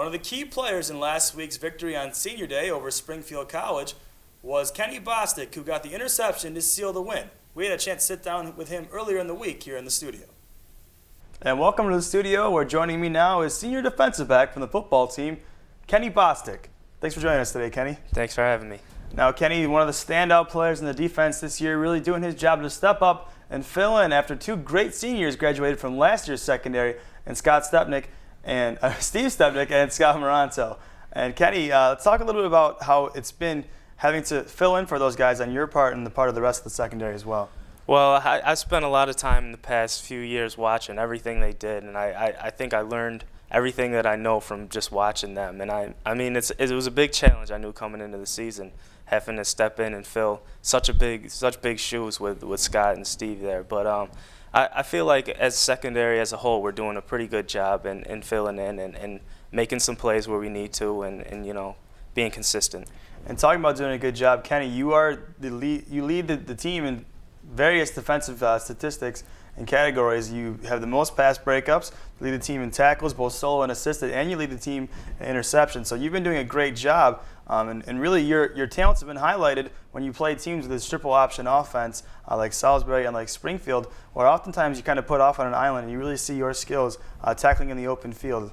One of the key players in last week's victory on Senior Day over Springfield College was Kenny Bostic, who got the interception to seal the win. We had a chance to sit down with him earlier in the week here in the studio. And welcome to the studio, where joining me now is senior defensive back from the football team, Kenny Bostic. Thanks for joining us today, Kenny. Thanks for having me. Now, Kenny, one of the standout players in the defense this year, really doing his job to step up and fill in after two great seniors graduated from last year's secondary, and Steve Stepnick and Scott Moranto. And Kenny, let's talk a little bit about how it's been having to fill in for those guys on your part and the part of the rest of the secondary as well. Well, I spent a lot of time in the past few years watching everything they did, and I think I learned everything that I know from just watching them. And I mean, it was a big challenge, I knew, coming into the season, having to step in and fill such big shoes with Scott and Steve there. But I feel like as secondary as a whole, we're doing a pretty good job in filling in and making some plays where we need to, and you know, being consistent. And talking about doing a good job, Kenny, you lead the team in various defensive statistics and categories. You have the most pass breakups, you lead the team in tackles, both solo and assisted, and you lead the team in interceptions. So you've been doing a great job, and really your talents have been highlighted when you play teams with this triple option offense like Salisbury and like Springfield, where oftentimes you kind of put off on an island and you really see your skills tackling in the open field.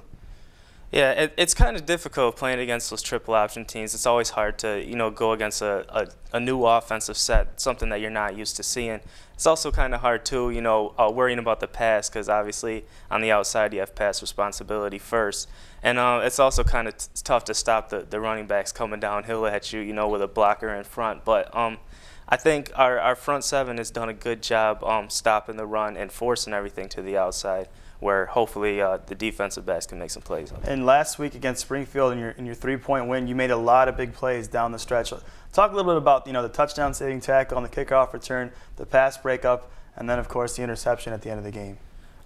Yeah, it's kind of difficult playing against those triple option teams. It's always hard to, you know, go against a new offensive set, something that you're not used to seeing. It's also kind of hard too, you know, worrying about the pass, because obviously on the outside you have pass responsibility first. And it's also kind of tough to stop the running backs coming downhill at you, you know, with a blocker in front. But I think our front seven has done a good job stopping the run and forcing everything to the outside, where hopefully the defensive backs can make some plays. And last week against Springfield, in your 3-point win, you made a lot of big plays down the stretch. Talk a little bit about, you know, the touchdown saving tackle on the kickoff return, the pass breakup, and then of course the interception at the end of the game.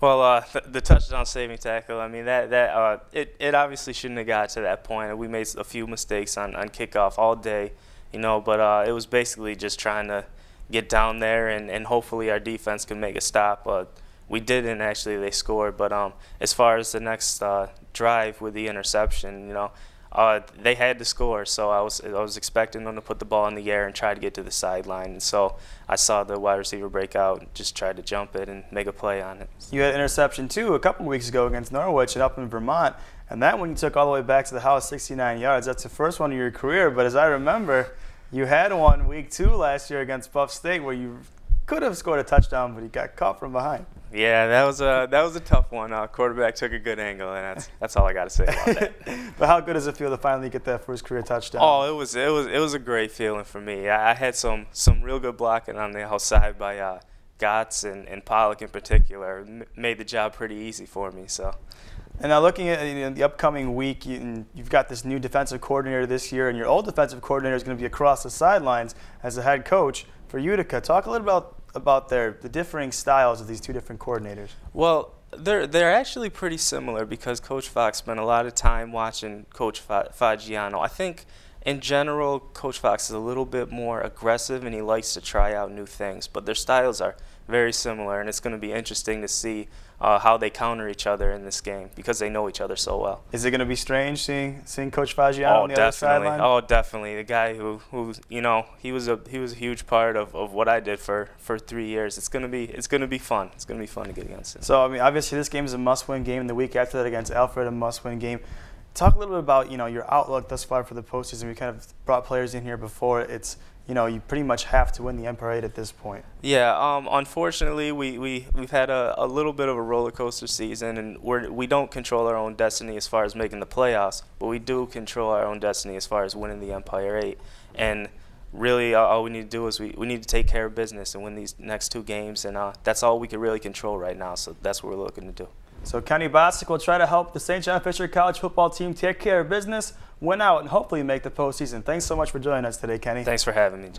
Well, the touchdown saving tackle, I mean, it obviously shouldn't have got to that point. We made a few mistakes on kickoff all day, you know, but it was basically just trying to get down there and hopefully our defense can make a stop. We didn't, actually. They scored. But as far as the next drive with the interception, you know, they had to score. So I was expecting them to put the ball in the air and try to get to the sideline. And so I saw the wide receiver break out and just tried to jump it and make a play on it. You had an interception, too, a couple weeks ago against Norwich and up in Vermont. And that one you took all the way back to the house, 69 yards. That's the first one of your career. But as I remember, you had one week 2 last year against Buff State where you could have scored a touchdown, but he got caught from behind. Yeah, that was a tough one. Quarterback took a good angle, and that's all I got to say about that. But how good does it feel to finally get that first career touchdown? Oh, it was a great feeling for me. I had some real good blocking on the outside by Gotts and Pollock in particular. Made the job pretty easy for me. So. And now looking at the upcoming week, you've got this new defensive coordinator this year, and your old defensive coordinator is going to be across the sidelines as the head coach for Utica. Talk a little about the differing styles of these two different coordinators. Well, they're actually pretty similar, because Coach Fox spent a lot of time watching Coach Fagiano. I think in general, Coach Fox is a little bit more aggressive and he likes to try out new things, but their styles are very similar, and it's going to be interesting to see how they counter each other in this game, because they know each other so well. Is it going to be strange seeing Coach Fagiano on the other sideline? Oh, definitely. The guy who you know, he was a huge part of what I did for 3 years. It's going to be fun. It's going to be fun to get against him. So I mean, obviously this game is a must-win game, and the week after that against Alfred, a must-win game. Talk a little bit about, you know, your outlook thus far for the postseason. We kind of brought players in here before. It's, you know, you pretty much have to win the Empire 8 at this point. Yeah, unfortunately, we've had a little bit of a roller coaster season, and we don't control our own destiny as far as making the playoffs, but we do control our own destiny as far as winning the Empire 8. And really, all we need to do is we need to take care of business and win these next 2 games, and that's all we can really control right now. So that's what we're looking to do. So Kenny Bostic will try to help the St. John Fisher College football team take care of business, win out, and hopefully make the postseason. Thanks so much for joining us today, Kenny. Thanks for having me.